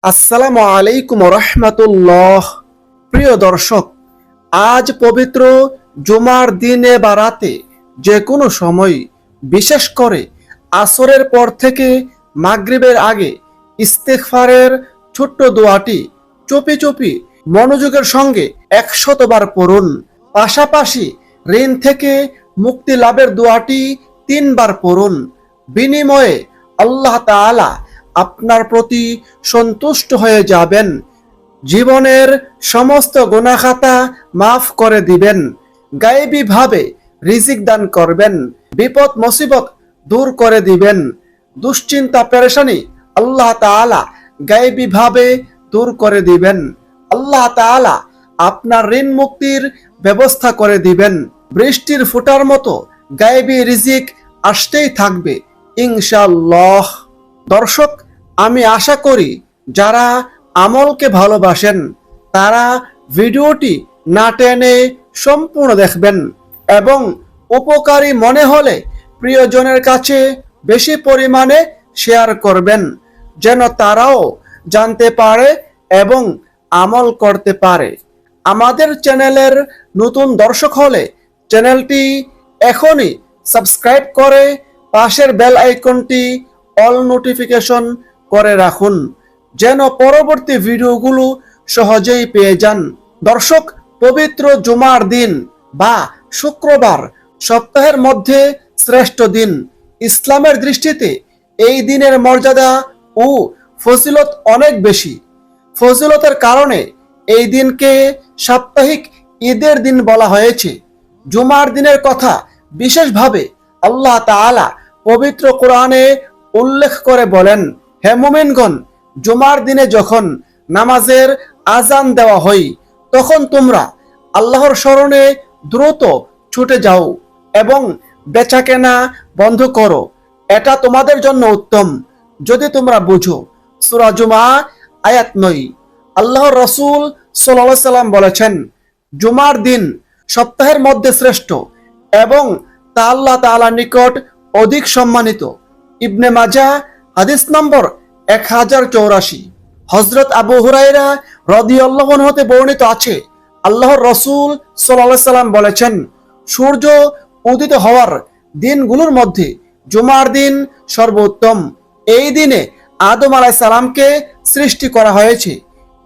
আসসালামু আলাইকুম রহমতুল্লাহ। প্রিয় দর্শক, আজ পবিত্র জুমার দিনে বা রাতে যে কোনো সময়, বিশেষ করে আসরের পর থেকে মাগরিবের আগে ইস্তেগফারের ছোট্ট দোয়াটি চুপি চুপি মনোযোগের সঙ্গে 100 বার পড়ুন। পাশাপাশি ঋণ থেকে মুক্তি লাভের দোয়াটি 3 বার পড়ুন। বিনিময়ে আল্লাহ তাআলা আপনার প্রতি সন্তুষ্ট হয়ে যাবেন, জীবনের সমস্ত গুনাহ খাতা মাফ করে দিবেন, গায়েবী ভাবে রিজিক দান করবেন, বিপদ মুসিবত দূর করে দিবেন, দুশ্চিন্তা পেরেশানি আল্লাহ তাআলা গায়েবী ভাবে দূর করে দিবেন। আল্লাহ তাআলা আপনার ঋণ মুক্তির ব্যবস্থা করে দিবেন। বৃষ্টির ফোঁটার মতো গায়েবী রিজিক আসতেই থাকবে ইনশাআল্লাহ। দর্শক, আমি আশা করি যারা আমলকে ভালোবাসেন তারা ভিডিওটি না টেনে সম্পূর্ণ দেখবেন এবং উপকারী মনে হলে প্রিয়জনের কাছে বেশি পরিমাণে শেয়ার করবেন, যেন তারাও জানতে পারে এবং আমল করতে পারে। আমাদের চ্যানেলের নতুন দর্শক হলে চ্যানেলটি এখনই সাবস্ক্রাইব করে পাশের বেল আইকনটি অল নোটিফিকেশন করে রাখুন, যেন পরবর্তী ভিডিওগুলো সহজেই পেয়ে যান। দর্শক, পবিত্র জুমার দিন বা শুক্রবার সপ্তাহের মধ্যে শ্রেষ্ঠ দিন। ইসলামের দৃষ্টিতে এই দিনের মর্যাদা ও ফজিলত অনেক বেশি। ফজিলতের কারণে এই দিনকে সাপ্তাহিক ঈদের দিন বলা হয়েছে। জুমার দিনের কথা বিশেষভাবে আল্লাহ তাআলা পবিত্র কোরআনে উল্লেখ করে বলেন, হে মুমিনগণ, জুমার দিনে যখন নামাজের আজান দেওয়া হয় তখন তোমরা আল্লাহর স্মরণে দ্রুত ছুটে যাও এবং বেচাকেনা বন্ধ করো, এটা তোমাদের জন্য উত্তম যদি তোমরা বুঝো। সূরা জুমা আয়াত 9। আল্লাহর রাসূল সাল্লাল্লাহু আলাইহি সাল্লাম বলেছেন, জুমার দিন সপ্তাহের মধ্যে শ্রেষ্ঠ এবং তা আল্লাহ তাআলার নিকট অধিক সম্মানিত। ইবনে মাজাহ হাদিস নম্বর 1084। হযরত আবু হুরায়রা রাদিয়াল্লাহু আনহু হতে বর্ণিত আছে, আল্লাহর রাসূল সাল্লাল্লাহু আলাইহি সাল্লাম বলেছেন, সূর্য উদিত হওয়ার দিনগুলোর মধ্যে জুমার দিন সর্বোত্তম। এই দিনে আদম আলাইহিস সালামকে সৃষ্টি করা হয়েছে।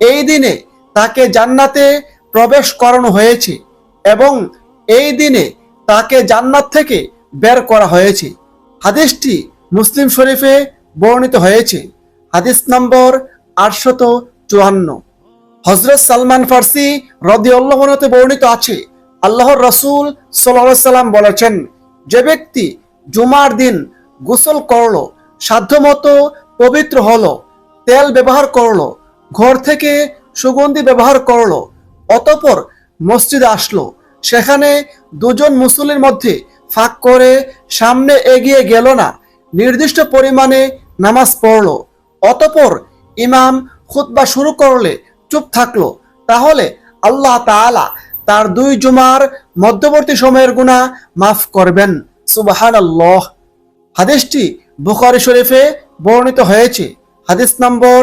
এই দিনে তাকে জান্নাতে প্রবেশ করানো হয়েছে এবং এই দিনে তাকে জান্নাত থেকে বের করা হয়েছে। হাদিসটি মুসলিম শরীফে বর্ণিত হয়েছে, হাদিস নম্বর 854। হযরত সালমান ফার্সি রাদিয়াল্লাহু আনহু বর্ণিত আছে, আল্লাহর রাসূল সাল্লাল্লাহু আলাইহি সাল্লাম বলেছেন, যে ব্যক্তি জুমার দিন গোসল করলো, সাধ্যমতো পবিত্র হলো, তেল ব্যবহার করলো, ঘর থেকে সুগন্ধি ব্যবহার করলো, অতঃপর মসজিদে আসলো, সেখানে দুজন মুসল্লির মধ্যে ফাঁক করে সামনে এগিয়ে গেল না, নির্দিষ্ট পরিমাণে নামাজ পড়লো, অতঃপর ইমাম খুতবা শুরু করলে চুপ থাকলো, তাহলে আল্লাহ তাআলা তার 2 জুমার মধ্যবর্তী সময়ের গুনাহ মাফ করবেন। সুবহানাল্লাহ। হাদিসটি বুখারী শরীফে বর্ণিত হয়েছে, হাদিস নম্বর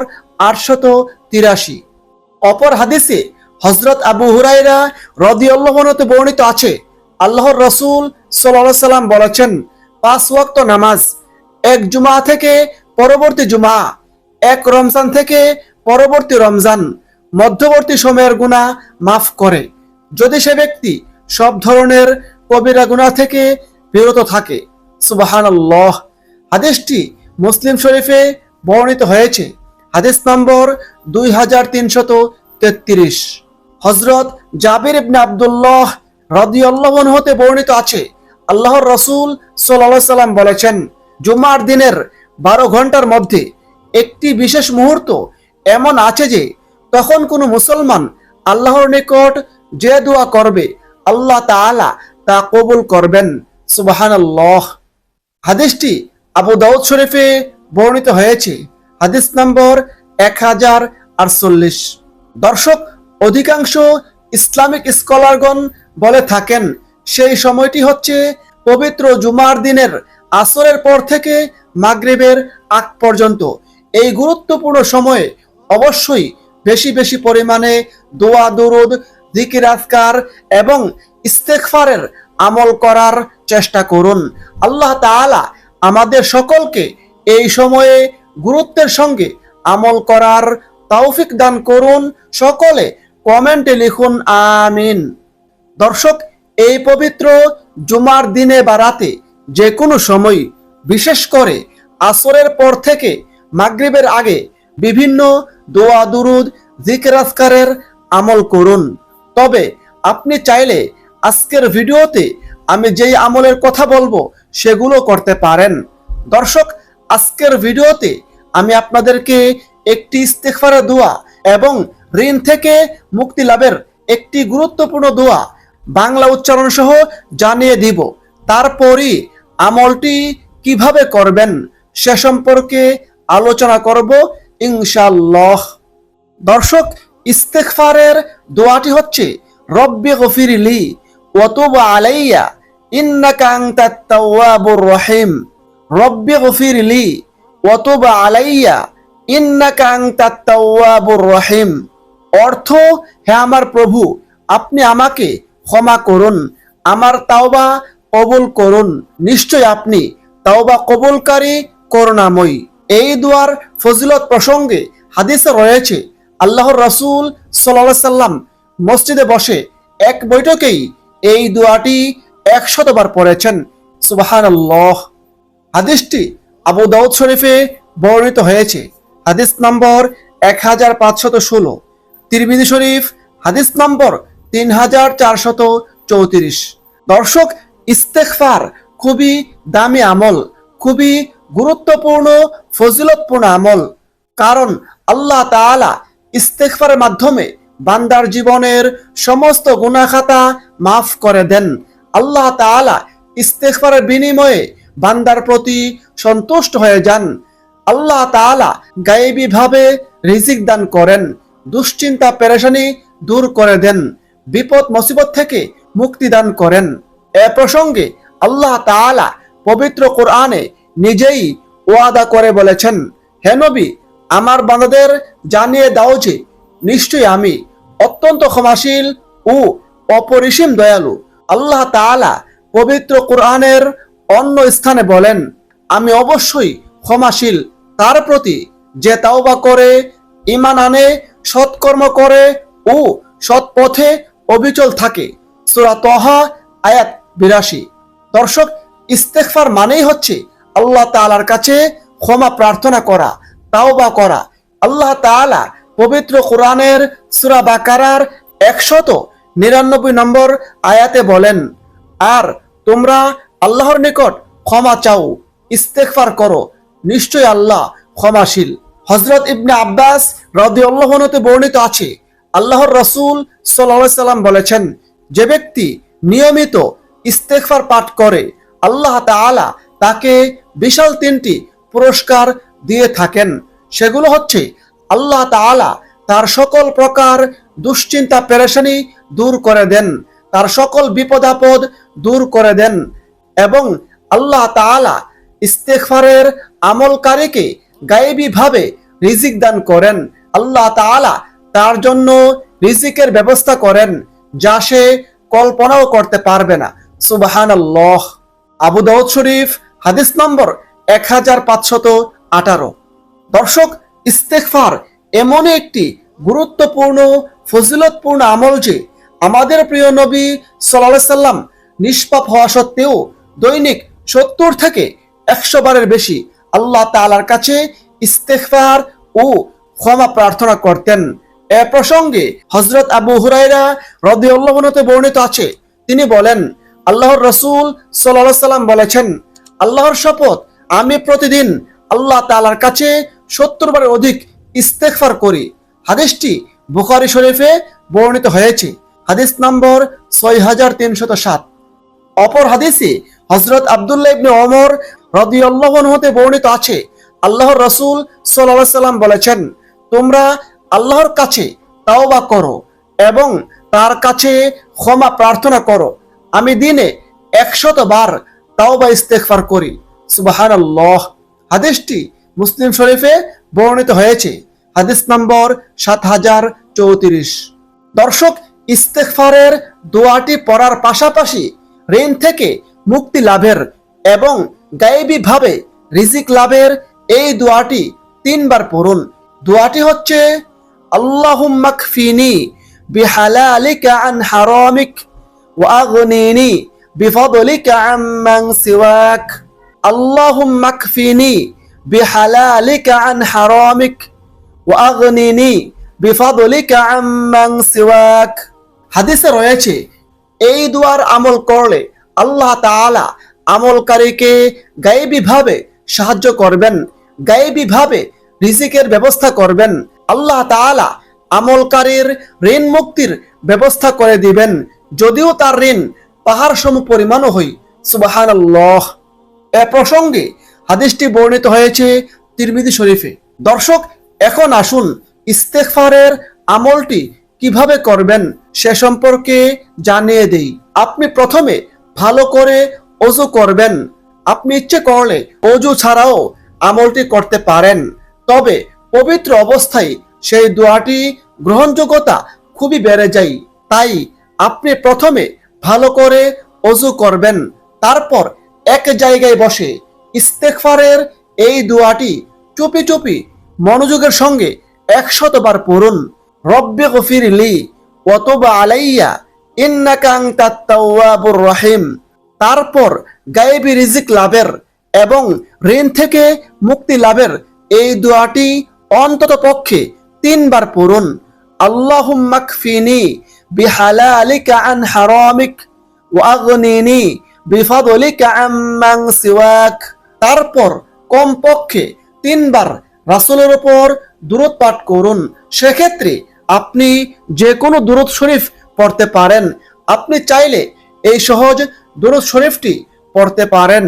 883। অপর হাদিসে হযরত আবু হুরায়রা রাদিয়াল্লাহু আনহু বর্ণিত আছে, আল্লাহর রাসূল সাল্লাল্লাহু আলাইহি সাল্লাম বলেছেন, 5 ওয়াক্ত নামাজ এক জুমা থেকে পরবর্তী জুমা, এক রমজান থেকে পরবর্তী রমজান মধ্যবর্তী সময়ের গুনাহ মাফ করে, যদি সে ব্যক্তি সব ধরনের কবিরা গুনাহ থেকে বিরত থাকে। সুবহানাল্লাহ। হাদিসটি মুসলিম শরীফে বর্ণিত হয়েছে, হাদিস নম্বর 2333। হযরত জাবির ইবনে আব্দুল্লাহ রাদিয়াল্লাহু আনহু হতে বর্ণিত আছে, আল্লাহর রাসূল সাল্লাল্লাহু আলাইহি সাল্লাম বলেছেন, জুমার দিনের 12 ঘন্টার মধ্যে একটি বিশেষ মুহূর্ত এমন আছে যে তখন কোনো মুসলমান আল্লাহর নিকট যে দোয়া করবে আল্লাহ তাআলা তা কবুল করবেন। সুবহানাল্লাহ। হাদিসটি আবু দাউদ শরীফে বর্ণিত হয়েছে, হাদিস নম্বর 1048। দর্শক, অধিকাংশ ইসলামিক স্কলারগণ বলে থাকেন সেই সময়টি হচ্ছে পবিত্র জুমার দিনের আসরের পর থেকে মাগরিবের আগ পর্যন্ত। এই গুরুত্বপূর্ণ সময়ে অবশ্যই বেশি বেশি পরিমাণে দোয়া দুরুদ জিকির আজকার এবং ইস্তেগফারের আমল করার চেষ্টা করুন। আল্লাহ তাআলা আমাদের সকলকে এই সময়ে গুরুত্বের সঙ্গে আমল করার তৌফিক দান করুন। সকলে কমেন্টে লিখুন আমিন। দর্শক, এই পবিত্র জুমার দিনে বা রাতে যে কোনো সময়, বিশেষ করে আসরের পর থেকে মাগরিবের আগে বিভিন্ন দোয়া দুরুদ জিকির আজকারের আমল করুন। তবে আপনি চাইলে আজকের ভিডিওতে আমি যেই আমলের কথা বলবো সেগুলো করতে পারেন। দর্শক, আজকের ভিডিওতে আমি আপনাদেরকে একটি ইস্তেগফারের দোয়া এবং ঋণ থেকে মুক্তি লাভের একটি গুরুত্বপূর্ণ দোয়া বাংলা উচ্চারণ সহ জানিয়ে দিব। তারপরই আমলটি কিভাবে করবেন সে সম্পর্কে আলোচনা করব ইনশাআল্লাহ। দর্শক, ইস্তেগফারের দোয়াটি হচ্ছে রব্বি গফিরলি ওয়া তুব আলাইয়া ইন্নাকা আনতাত তাওয়াবুর রহিম। রব্বি গফিরলি ওয়া তুব আলাইয়া ইন্নাকা আনতাত তাওয়াবুর রহিম। অর্থ, হে আমার প্রভু, আপনি আমাকে ক্ষমা করুন, আমার তাওবা কবুল করুন, নিশ্চয় আপনি তাওবা কবুলকারী করুণাময়ী। এই দোয়ার ফজিলত প্রসঙ্গে হাদিসে রয়েছে আল্লাহর রাসূল সাল্লাল্লাহু আলাইহি সাল্লাম মসজিদে বসে এক বৈঠকেই এই দোয়াটি 100 বার পড়েছেন। সুবহানাল্লাহ। হাদিসটি আবু দাউদ শরীফে বর্ণিত হয়েছে, হাদিস নম্বর 1516। তিরমিজি শরীফ হাদিস নম্বর 3434। দর্শক, ইস্তেগফার খুবই দামি আমল, খুবই গুরুত্বপূর্ণ ফজিলতপূর্ণ আমল। কারণ আল্লাহ তাআলা ইস্তেগফারের মাধ্যমে বান্দার জীবনের সমস্ত গুনাহ খাতা মাফ করে দেন। আল্লাহ তাআলা ইস্তেগফারের বিনিময়ে বান্দার প্রতি সন্তুষ্ট হয়ে যান। আল্লাহ তাআলা গায়েবী ভাবে রিজিক দান করেন, দুশ্চিন্তা পেরেশানি দূর করে দেন, বিপদ মুসিবত থেকে মুক্তি দান করেন। এ প্রসঙ্গে আল্লাহ তাআলা পবিত্র কোরআনে নিজেই ওয়াদা করে বলেছেন, হে নবী, আমার বান্দাদের জানিয়ে দাও যে নিশ্চয়ই আমি অত্যন্ত ক্ষমাশীল ও অপরিসীম দয়ালু। আল্লাহ তাআলা পবিত্র কোরআনের অন্য স্থানে বলেন, আমি অবশ্যই ক্ষমাশীল তার প্রতি যে তাওবা করে, ঈমান আনে, সৎকর্ম করে ও সৎ পথে অবিচল থাকে। সূরা তাহা আয়াত 82। দর্শক, ইস্তেগফার মানেই হচ্ছে আল্লাহ তাআলার কাছে ক্ষমা প্রার্থনা করা, তাওবা করা। আল্লাহ তাআলা পবিত্র কোরআনের সূরা বাকারার 199 নম্বর আয়াতে বলেন, আর তোমরা আল্লাহর নিকট ক্ষমা চাও, ইস্তেগফার করো, নিশ্চয় আল্লাহ ক্ষমাশীল। হযরত ইবনে আব্বাস রাদিয়াল্লাহু আনহু বর্ণিত আছে, আল্লাহর রাসূল সাল্লাল্লাহু আলাইহি সাল্লাম বলেছেন, যে ব্যক্তি নিয়মিত ইস্তেগফার পাঠ করে আল্লাহ তাআলা তাকে বিশাল 3টি পুরস্কার দিয়ে থাকেন। সেগুলো হচ্ছে, আল্লাহ তাআলা তার সকল প্রকার দুশ্চিন্তা পেরেশানি দূর করে দেন, তার সকল বিপদ আপদ দূর করে দেন এবং আল্লাহ তাআলা ইস্তেগফারের আমলকারীকে গায়েবী ভাবে রিজিক দান করেন। আল্লাহ তাআলা তার জন্য রিজিকের ব্যবস্থা করেন যা সে কল্পনাও করতে পারবে না। সুবহানাল্লাহ। আবু দাউদ শরীফ হাদিস নম্বর 1518। দর্শক, ইস্তেগফার এমন একটি গুরুত্বপূর্ণ ফজিলতপূর্ণ আমল যে আমাদের প্রিয় নবী সাল্লাল্লাহু আলাইহি সাল্লাম নিষ্পাপ হওয়া সত্ত্বেও দৈনিক 70 থেকে 100 বারের বেশি আল্লাহ তাআলার কাছে ইস্তেগফার ও ক্ষমা প্রার্থনা করতেন। এ প্রসঙ্গে হযরত আবু হুরায়রা রাদিয়াল্লাহু আনহু বর্ণিত আছে, তিনি বলেন, আল্লাহর রাসূল সাল্লাল্লাহু আলাইহি সাল্লাম বলেছেন, আল্লাহর শপথ, আমি প্রতিদিন আল্লাহ তাআলার কাছে 70 বারের অধিক ইস্তেগফার করি। হাদিসটি বুখারী শরীফে বর্ণিত হয়েছে, হাদিস নম্বর 6307। অপর হাদিসে হযরত আব্দুল্লাহ ইবনে ওমর রাদিয়াল্লাহু আনহু বর্ণিত আছে, আল্লাহর রাসূল সাল্লাল্লাহু আলাইহি সাল্লাম বলেছেন, তোমরা আল্লাহর কাছে তাওবা করো এবং তার কাছে ক্ষমা প্রার্থনা করো। আমি দিনে 100 বার তাওবা ইস্তেগফার করি। সুবহানাল্লাহ। হাদিসটি মুসলিম শরীফে বর্ণিত হয়েছে, হাদিস নম্বর 7034। দর্শক, ইস্তেগফারের দোয়াটি পড়ার পাশাপাশি ঋণ থেকে মুক্তি লাভের এবং গায়েবী ভাবে রিজিক লাভের এই দোয়াটি 3 বার পড়ুন। দোয়াটি হচ্ছে আল্লাহুম্মা কফিনি বিহালালিকা আন হারামিক ওয়া আগনিনি বিফাদলিকা আম্মান সিওয়াক। আল্লাহুম্মা কফিনি বিহালালিকা আন হারামিক ওয়া আগনিনি বিফাদলিকা আম্মান সিওয়াক। হাদিসে রয়েছে এই দুয়ার আমল করলে আল্লাহ তাআলা আমলকারীকে গায়েবী ভাবে সাহায্য করবেন, গায়েবী ভাবে রিজিকের ব্যবস্থা করবেন। আল্লাহ তাআলা আমলকারীর ঋণ মুক্তির ব্যবস্থা করে দিবেন, যদিও তার ঋণ পাহাড় সম পরিমাণও হয়। সুবহানাল্লাহ। এ প্রসঙ্গে হাদিসটি বর্ণিত হয়েছে তিরমিজি শরীফে। দর্শক, এখন আসুন ইস্তেগফারের আমলটি কিভাবে করবেন সে সম্পর্কে জানিয়ে দেই। আপনি প্রথমে ভালো করে ওযু করবেন। আপনি ইচ্ছে করলে ওযু ছাড়াও আমলটি করতে পারেন, তবে পবিত্র অবস্থায় সেই দোয়াটি গ্রহণযোগ্যতা খুবই বেড়ে যায়। তাই আপনি প্রথমে ভালো করে ওযু করবেন, তারপর এক জায়গায় বসে ইস্তেগফারের এই দোয়াটি চুপি চুপি মনোযোগের সঙ্গে 100 বার পড়ুন। রব্বি গফিরলি ওয়া তুব আলাইয়া ইন্নাকা আনতাত তাওয়াবুর রহিম। তারপর গায়েবী রিজিক লাভের এবং ঋণ থেকে মুক্তি লাভের এই দোয়াটি অন্তত পক্ষে 3 বার পড়ুন। আল্লাহুম্মা কফিনি বিহালালিকা আন হারামিক ওয়া আগনিনি বিফাদলিকা আম্মান সিওয়াক। তারপর কমপক্ষে 3 বার রাসূলের উপর দুরূদ পাঠ করুন। সেক্ষেত্রে আপনি যে কোনো দুরূদ শরীফ পড়তে পারেন। আপনি চাইলে এই সহজ দুরূদ শরীফটি পড়তে পারেন।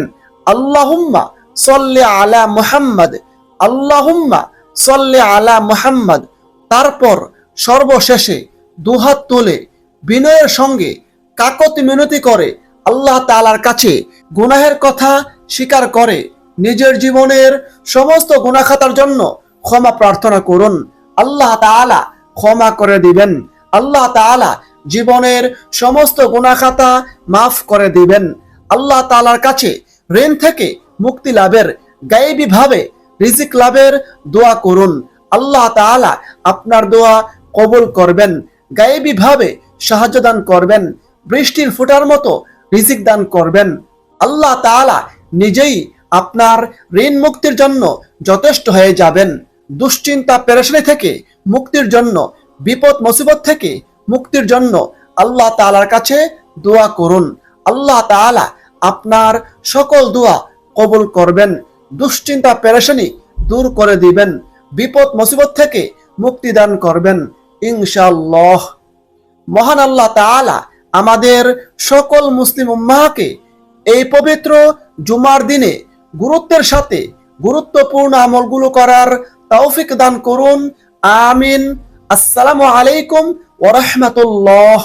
আল্লাহুম্মা সাল্লি আলা মুহাম্মদ, আল্লাহুম্মা সাল্লি আলা মুহাম্মদ। তারপর সর্বশেষে দুহাত তুলে বিনয়ের সঙ্গে কাকতি মিনতি করে আল্লাহ তাআলার কাছে গুনাহের কথা স্বীকার করে নিজের জীবনের সমস্ত গুনাহ খাতার জন্য ক্ষমা প্রার্থনা করুন। আল্লাহ তাআলা ক্ষমা করে দিবেন। আল্লাহ তাআলা জীবনের সমস্ত গুনাহ খাতা মাফ করে দিবেন। আল্লাহ তাআলার কাছে ঋণ থেকে মুক্তি লাভের, গায়েবী ভাবে রিজিক লাভের দোয়া করুন। আল্লাহ তাআলা আপনার দোয়া কবুল করবেন, গায়েবী ভাবে সাহায্য দান করবেন, বৃষ্টির ফোঁটার মতো রিজিক দান করবেন। আল্লাহ তাআলা নিজেই আপনার ঋণ মুক্তির জন্য যথেষ্ট হয়ে যাবেন। দুশ্চিন্তা পেরেশানি থেকে মুক্তির জন্য, বিপদ মুসিবত থেকে মুক্তির জন্য আল্লাহ তাআলার কাছে দোয়া করুন। আল্লাহ তাআলা আপনার সকল দোয়া কবুল করবেন, দুশ্চিন্তা পেরেশানি দূর করে দিবেন, বিপদ মুসিবত থেকে মুক্তি দান করবেন ইনশাআল্লাহ। মহান আল্লাহ তাআলা আমাদের সকল মুসলিম উম্মাহকে এই পবিত্র জুমার দিনে গুরুত্বের সাথে গুরুত্বপূর্ণ আমলগুলো করার তৌফিক দান করুন। আমিন। আসসালামু আলাইকুম ওয়া রাহমাতুল্লাহ।